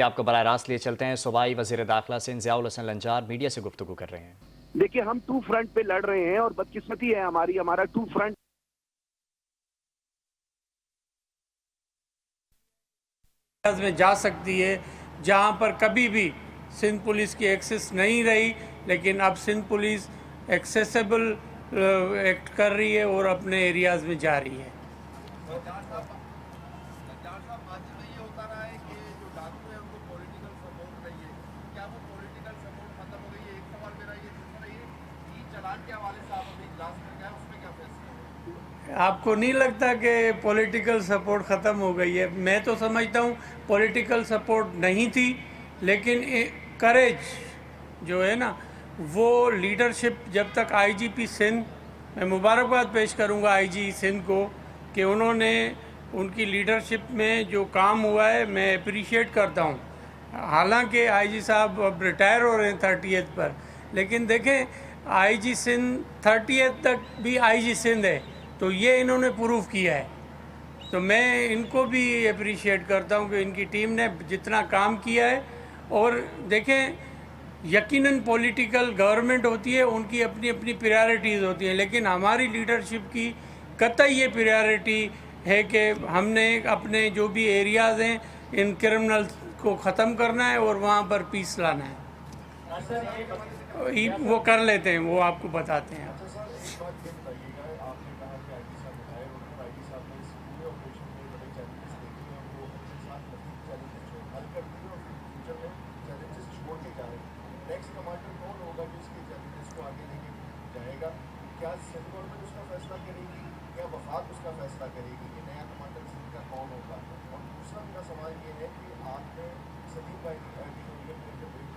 आपको बराह रास्त लिए चलते हैं। सूबाई वज़ीर दाखिला सिंध ज़ियाउल हसन लंजार मीडिया से गुफ्तगू कर रहे हैं। देखिए, हम टू फ्रंट पे लड़ रहे हैं और बदकिस्मती है हमारा टू फ्रंट में जा सकती है, जहां पर कभी भी सिंध पुलिस की एक्सेस नहीं रही, लेकिन अब सिंध पुलिस एक्सेसिबल एक्ट कर रही है और अपने एरियाज़ में जा रही है। आपको नहीं लगता कि पॉलिटिकल सपोर्ट ख़त्म हो गई है? मैं तो समझता हूँ पॉलिटिकल सपोर्ट नहीं थी, लेकिन करेज जो है ना, वो लीडरशिप जब तक आईजीपी सिंध, मैं मुबारकबाद पेश करूँगा आईजी सिंध को कि उन्होंने उनकी लीडरशिप में जो काम हुआ है मैं अप्रिशिएट करता हूँ। हालांकि आईजी साहब अब रिटायर हो रहे हैं 30th पर, लेकिन देखें आईजी सिंध 30th तक भी आईजी सिंध है, तो ये इन्होंने प्रूव किया है। तो मैं इनको भी अप्रिशिएट करता हूँ कि इनकी टीम ने जितना काम किया है। और देखें, यकीनन पॉलिटिकल गवर्नमेंट होती है, उनकी अपनी अपनी प्रायोरिटीज़ होती हैं, लेकिन हमारी लीडरशिप की कतई ये प्रायोरिटी है कि हमने अपने जो भी एरियाज़ हैं इन क्रिमिनल्स को ख़त्म करना है और वहाँ पर पीस लाना है। वो कर लेते हैं, वो आपको बताते हैं। क्या सिंध गवर्नमेंट उसका फैसला करेगी या वफाक उसका फैसला करेगी कि नया कमांडर सिंध का कौन होगा? और दूसरा मेरा सवाल ये है कि आपने सलीम भाई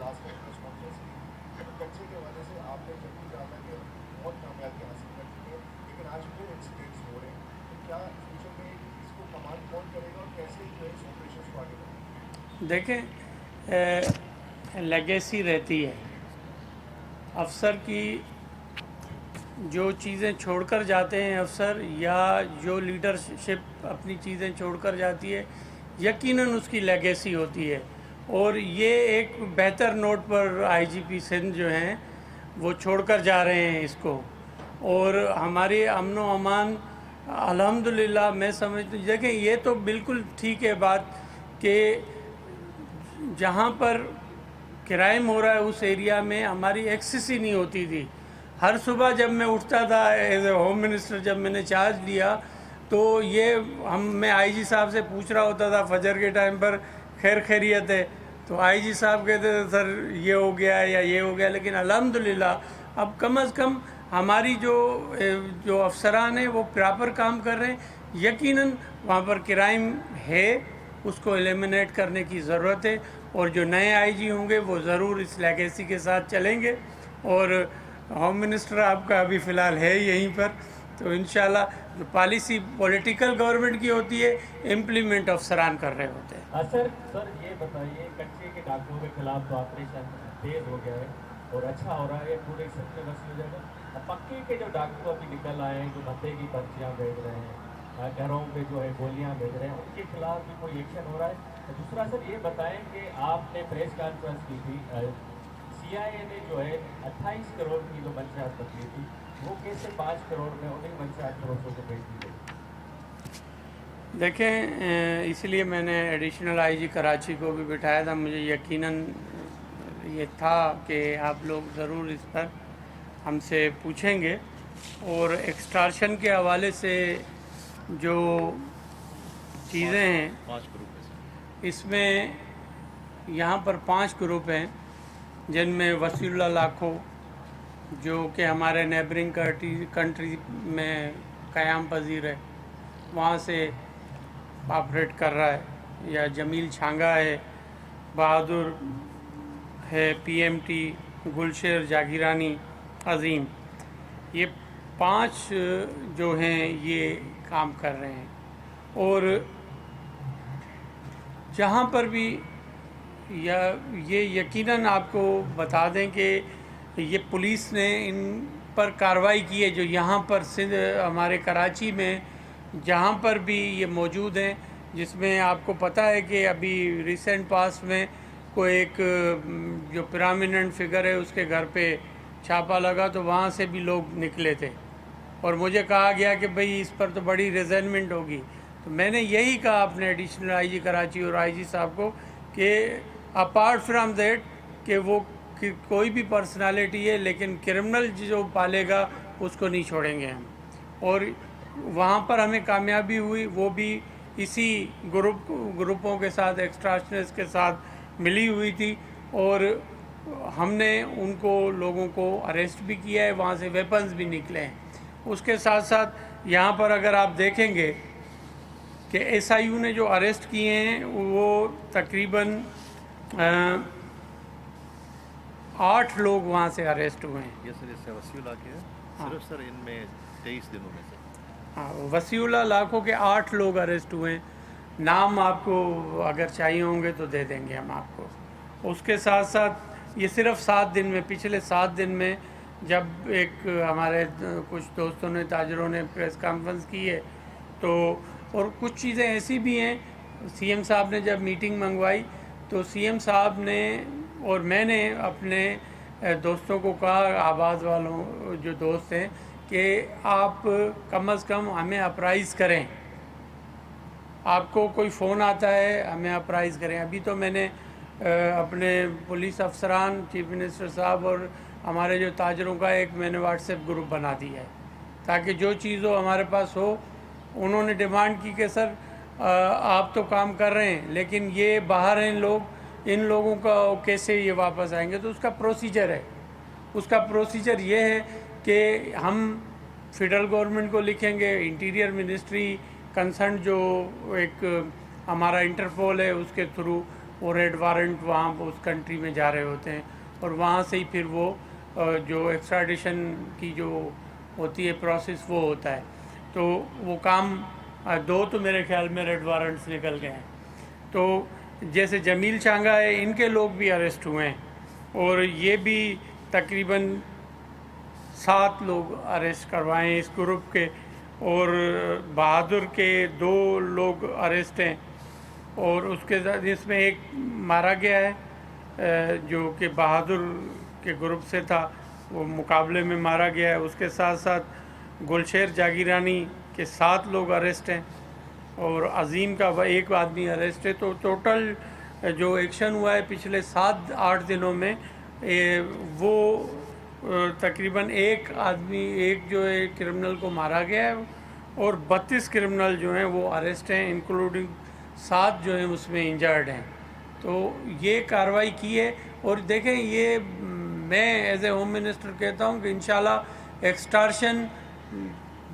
लास्ट टाइम प्रेस कॉन्फ्रेंस की तो कच्चे के वजह से आपने जब भी जाना कि बहुत कामयाबी हासिल कर चुके हैं, लेकिन आज फिर इंसिडेंट्स हो रहे हैं, तो क्या फ्यूचर में इसको कमांड कौन करेगा और कैसे जो है इस ऑपरेशन को आगे बढ़ेगा? देखें, लेगेसी रहती है अफसर की, जो चीज़ें छोड़कर जाते हैं अफसर, या जो लीडरशिप अपनी चीज़ें छोड़कर जाती है, यकीनन उसकी लेगेसी होती है। और ये एक बेहतर नोट पर आईजीपी सिंध जो हैं वो छोड़कर जा रहे हैं इसको। और हमारी अमन व अमान अल्हम्दुलिल्लाह मैं समझती, देखें ये तो बिल्कुल ठीक है बात कि जहाँ पर क्राइम हो रहा है उस एरिया में हमारी एक्सेस ही नहीं होती थी। हर सुबह जब मैं उठता था एज ए होम मिनिस्टर, जब मैंने चार्ज लिया, तो ये मैं आईजी साहब से पूछ रहा होता था फजर के टाइम पर, खैर खैरियत है, तो आईजी साहब कहते थे सर ये हो गया या ये हो गया। लेकिन अल्हम्दुलिल्लाह अब कम अज़ कम हमारी जो अफसरान हैं वो प्रॉपर काम कर रहे हैं। यकीनन वहाँ पर क्राइम है, उसको एलिमिनेट करने की ज़रूरत है, और जो नए आईजी होंगे वो ज़रूर इस लेगेसी के साथ चलेंगे। और होम मिनिस्टर आपका अभी फ़िलहाल है यहीं पर, तो इंशाल्लाह जो पॉलिसी पॉलिटिकल गवर्नमेंट की होती है, इम्प्लीमेंट अफसरान कर रहे होते हैं। सर ये बताइए, कच्चे के डाकुओं के खिलाफ तो ऑपरेशन तेज हो गया है और अच्छा हो रहा है, पूरे सिंध में बस हो जाएगा। अब पक्के के जो डाकू अभी निकल आए हैं, जो भत्ते की पर्चियाँ भेज रहे हैं, घरों पे जो है गोलियाँ भेज रहे हैं, उनके खिलाफ भी कोई एक्शन हो रहा है? दूसरा सर ये बताएं कि आपने प्रेस कॉन्फ्रेंस की थी, CIA ने जो है 28 करोड़ की जो मंशा बदली थी, वो कैसे 5 करोड़ में उन्हीं मंशा फरोशों को भेज दी गई? देखें, इसलिए मैंने एडिशनल आईजी कराची को भी बिठाया था। मुझे यकीनन ये था कि आप लोग ज़रूर इस पर हमसे पूछेंगे। और एक्सटॉर्शन के हवाले से जो चीज़ें हैं, 5 ग्रुप इसमें यहाँ पर 5 ग्रुप हैं, जिनमें वसीउल्लाह लाखो जो कि हमारे नेबरिंग कंट्री में क़याम पजीर है, वहाँ से ऑपरेट कर रहा है, या जमील छांगा है, बहादुर है, PMT, गुलशेर जागीरानी, अज़ीम, ये 5 जो हैं ये काम कर रहे हैं। और जहाँ पर भी ये यकीनन आपको बता दें कि ये पुलिस ने इन पर कार्रवाई की है, जो यहाँ पर सिंध हमारे कराची में जहाँ पर भी ये मौजूद हैं, जिसमें आपको पता है कि अभी रिसेंट पास में कोई एक जो प्रोमिनेंट फिगर है उसके घर पे छापा लगा, तो वहाँ से भी लोग निकले थे और मुझे कहा गया कि भाई इस पर तो बड़ी रिजेंटमेंट होगी। तो मैंने यही कहा अपने एडिशनल आईजी कराची और आईजी साहब को कि अपार्ट फ्रॉम दैट कि वो कि कोई भी पर्सनालिटी है, लेकिन क्रिमिनल जो पालेगा उसको नहीं छोड़ेंगे हम। और वहाँ पर हमें कामयाबी हुई, वो भी इसी ग्रुपों के साथ, एक्सट्राशनर्स के साथ मिली हुई थी और हमने उनको लोगों को अरेस्ट भी किया है, वहाँ से वेपन्स भी निकले हैं। उसके साथ साथ यहाँ पर अगर आप देखेंगे कि एसआईयू ने जो अरेस्ट किए हैं वो तकरीबन 8 लोग वहाँ से अरेस्ट हुए हैं। ये सर इससे वसीउल्लाह के सिर्फ सर इनमें 23 दिनों में से हाँ, वसीउल्लाह लाखों के 8 लोग अरेस्ट हुए हैं। नाम आपको अगर चाहिए होंगे तो दे देंगे हम आपको। उसके साथ साथ ये सिर्फ 7 दिन में, पिछले 7 दिन में जब एक हमारे कुछ दोस्तों ने, ताजरों ने प्रेस कॉन्फ्रेंस की है, तो और कुछ चीज़ें ऐसी भी हैं, सीएम साहब ने जब मीटिंग मंगवाई तो सीएम साहब ने और मैंने अपने दोस्तों को कहा, आबाद वालों जो दोस्त हैं, कि आप कम से कम हमें अप्राइज़ करें। आपको कोई फ़ोन आता है, हमें अप्राइज़ करें। अभी तो मैंने अपने पुलिस अफसरान, चीफ मिनिस्टर साहब और हमारे जो ताजरों का एक मैंने व्हाट्सएप ग्रुप बना दिया है, ताकि जो चीज़ हो हमारे पास हो। उन्होंने डिमांड की कि सर आप तो काम कर रहे हैं, लेकिन ये बाहर हैं लोग, इन लोगों का कैसे ये वापस आएंगे। तो उसका प्रोसीजर है, उसका प्रोसीजर ये है कि हम फेडरल गवर्नमेंट को लिखेंगे, इंटीरियर मिनिस्ट्री कंसर्न जो एक हमारा इंटरपोल है उसके थ्रू वो रेड वारंट वहाँ उस कंट्री में जा रहे होते हैं और वहाँ से ही फिर वो जो एक्स्ट्राडिशन की जो होती है प्रोसेस वो होता है। तो वो काम 2 तो मेरे ख्याल में रेड वारंट्स निकल गए हैं। तो जैसे जमील चांगा है, इनके लोग भी अरेस्ट हुए हैं और ये भी तकरीबन 7 लोग अरेस्ट करवाए हैं इस ग्रुप के, और बहादुर के 2 लोग अरेस्ट हैं और उसके साथ इसमें एक मारा गया है जो कि बहादुर के ग्रुप से था, वो मुकाबले में मारा गया है। उसके साथ साथ गुलशेर जागीरानी के 7 लोग अरेस्ट हैं और अजीम का 1 आदमी अरेस्ट है। तो टोटल जो एक्शन हुआ है पिछले 7-8 दिनों में वो तकरीबन 1 आदमी, एक जो है क्रिमिनल को मारा गया है और 32 क्रिमिनल जो हैं वो अरेस्ट हैं, इंक्लूडिंग 7 जो हैं उसमें इंजर्ड हैं। तो ये कार्रवाई की है और देखें, ये मैं एज ए होम मिनिस्टर कहता हूँ कि इंशाल्लाह एक्सटॉर्शन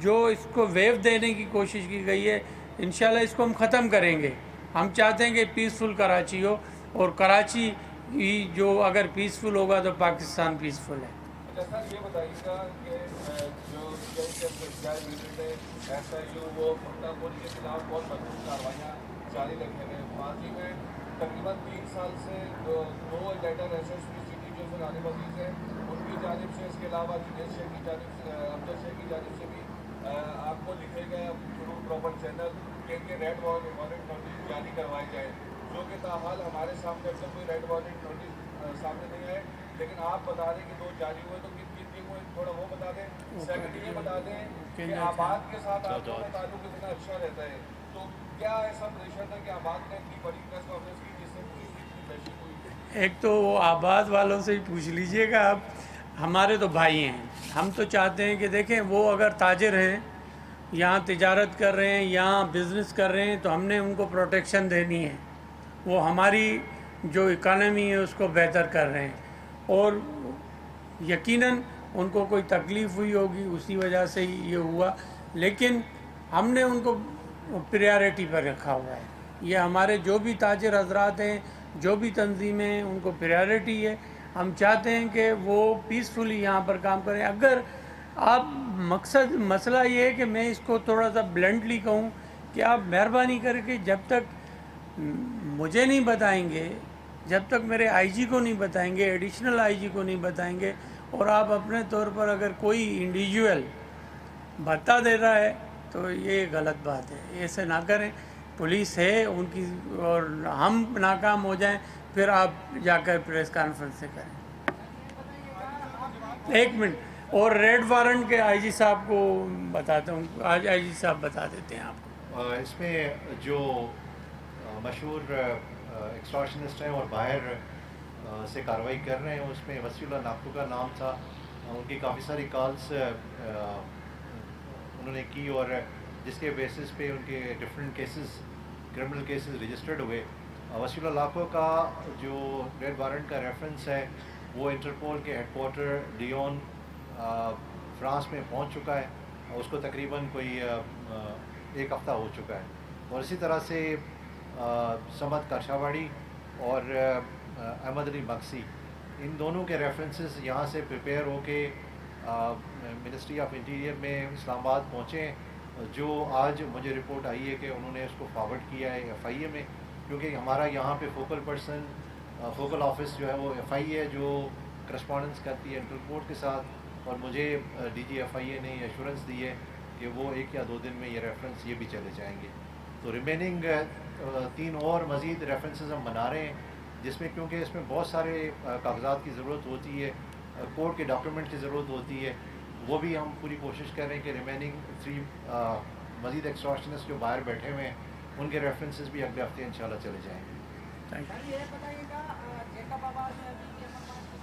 जो इसको वेव देने की कोशिश की गई है, इंशाल्लाह इसको हम ख़त्म करेंगे। हम चाहते हैं कि पीसफुल कराची हो और कराची ही जो अगर पीसफुल होगा तो पाकिस्तान पीसफुल है। अच्छा सर, ये बताइएगा कि जो यूनिट है एसआईयू वो मुर्तापुर के खिलाफ बहुत मजबूत कार्रवाइयाँ जारी रखे हैं। माजी में तकरीबन 3 साल से 2 लेटर एसएसपी सिटी जो सरानी वजीर हैं उनकी जानिब से, इसके अलावा दिनेश शेख की जानिब से, अब्दुल शेख की जानिब से भी आपको लिखे गए थ्रू प्रॉपर चैनल के रेड वारंट नोटिस जारी करवाए जाए, जो कि ताहाल हमारे सामने अब तक कोई रेड वारंट नोटिस सामने नहीं आए। लेकिन आप बता दें कि 2 जारी हुए, तो किन किन हुए थोड़ा वो बता दें। सेकंड ये बता दें कि आबाद के साथ आपका ताल्लुक इतना अच्छा रहता है, तो क्या ऐसा प्रेशर था कि आबाद ने इतनी बड़ी प्रेस कॉन्फ्रेंस की जिससे पुलिस की इतनी प्रेशर हुई? एक तो वो आबाद वालों से ही पूछ लीजिएगा आप, हमारे तो भाई हैं। हम तो चाहते हैं कि देखें, वो अगर ताजिर हैं, यहाँ तिजारत कर रहे हैं, यहाँ बिज़नेस कर रहे हैं, तो हमने उनको प्रोटेक्शन देनी है। वो हमारी जो इकानमी है उसको बेहतर कर रहे हैं और यकीनन उनको कोई तकलीफ़ हुई होगी, उसी वजह से ही ये हुआ, लेकिन हमने उनको प्रायोरिटी पर रखा हुआ है। ये हमारे जो भी ताजिर हजरात हैं, जो भी तंजीमें हैं, उनको प्रायोरिटी है। हम चाहते हैं कि वो पीसफुली यहाँ पर काम करें। अगर आप मसला ये है कि मैं इसको थोड़ा सा ब्लंटली कहूँ कि आप मेहरबानी करके जब तक मुझे नहीं बताएंगे, जब तक मेरे आईजी को नहीं बताएंगे, एडिशनल आईजी को नहीं बताएंगे, और आप अपने तौर पर अगर कोई इंडिविजुअल बता दे रहा है तो ये गलत बात है, ऐसे ना करें। पुलिस है उनकी, और हम नाकाम हो जाएं फिर आप जाकर प्रेस कॉन्फ्रेंस से करें। एक मिनट, और रेड वारंट के आईजी साहब को बताता हूँ, आज आईजी साहब बता देते हैं आपको। इसमें जो मशहूर एक्सटॉर्शनिस्ट हैं और बाहर से कार्रवाई कर रहे हैं, उसमें वसीउल्लाह नाकू का नाम था। उनकी काफ़ी सारी कॉल्स उन्होंने की और जिसके बेसिस पे उनके different cases, criminal cases registered हुए। वसीउल्लाह नाकू का जो रेड वारंट का रेफरेंस है वो इंटरपोल के हेडक्वार्टर लियोन फ्रांस में पहुंच चुका है। उसको तकरीबन कोई एक हफ़्ता हो चुका है। और इसी तरह से समद काशावाड़ी और अहमद अली मक्सी, इन दोनों के रेफरेंसेस यहाँ से प्रिपेयर होके मिनिस्ट्री ऑफ इंटीरियर में इस्लामाबाद पहुँचे हैं। जो आज मुझे रिपोर्ट आई है कि उन्होंने उसको फॉरवर्ड किया है FIA में, क्योंकि हमारा यहाँ पे फोकल ऑफिस जो है वो FIA है जो करस्पॉन्डेंस करती है इंटरपोर्ट के साथ। और मुझे DG FIA ने एश्योरेंस दी है कि वो 1 या 2 दिन में ये रेफरेंस ये भी चले जाएंगे। तो रिमेनिंग 3 और मज़ीद रेफरेंसेस हम बना रहे हैं, जिसमें क्योंकि इसमें बहुत सारे कागजात की ज़रूरत होती है, कोर्ट के डॉक्यूमेंट की ज़रूरत होती है, वो भी हम पूरी कोशिश कर रहे हैं कि रिमेनिंग 3 मज़ीद एक्सटॉर्शनिस्ट जो बाहर बैठे हुए हैं उनके रेफरेंसेस भी अगले हफ्ते इंशाल्लाह चले जाएंगे। Thank you. ये बताइएगा, जेकाबाबाद में अभी ये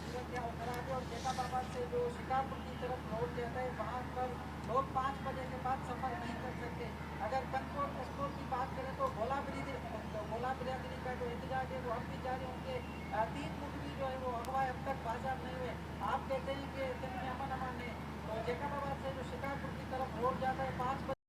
सूरत क्या खराब है, और जेकाबाबाद से जो शिकारपुर की तरफ रोड जाता है वहाँ पर लोग 5 बजे के बाद सफ़र नहीं कर सकते। अगर ट्रांसपोर्ट एक्सपोर्ट की बात करें तो गोला बिरादरी का जो एहतजाज है वो अब भी जारी। उनके 3 मुखबिर जो है वो अगवा अब तक बाजार नहीं हुए। आप कहते हैं कि दिन में अमन है, तो जेकाबाबाद से जो शिकारपुर की तरफ रोड जाता है 5 बजे